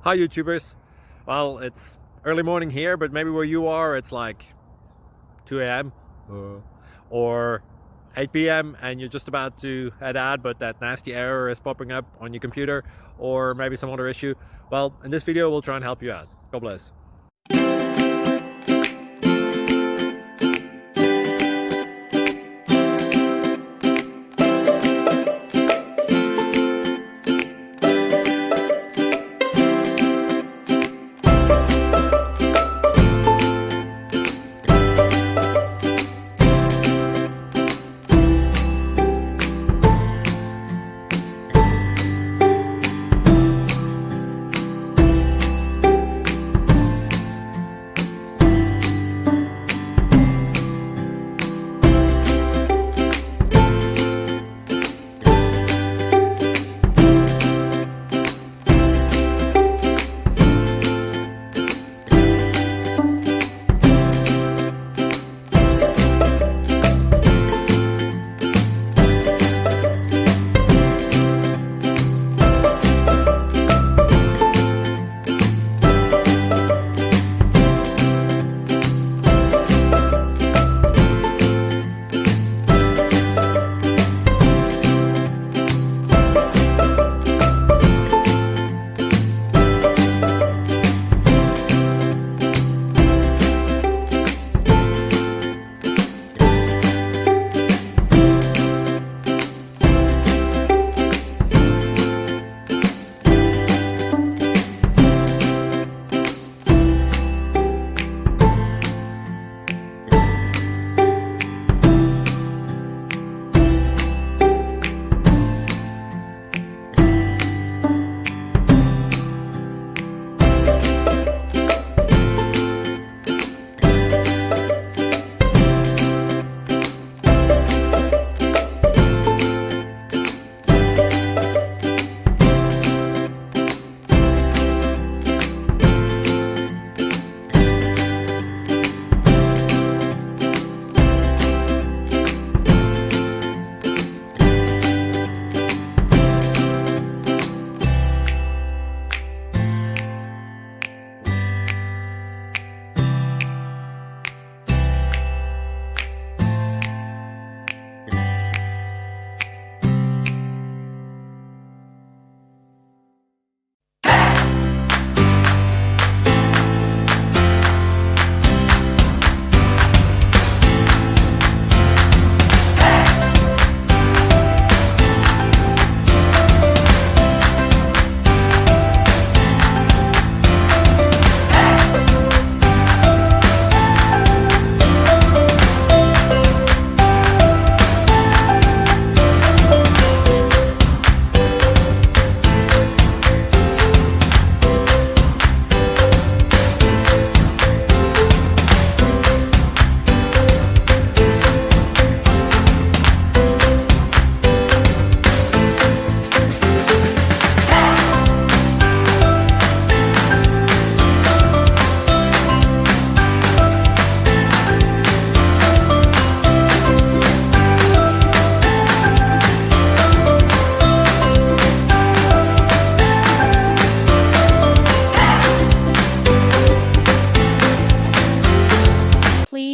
Hi YouTubers. Well, it's early morning here, but maybe where you are it's like 2 a.m. or 8 p.m. and you're just about to head out, but that nasty error is popping up on your computer, or maybe some other issue. Well, in this video we'll try and help you out. God bless.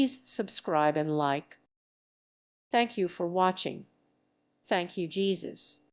Please subscribe and like. Thank you for watching. Thank you, Jesus.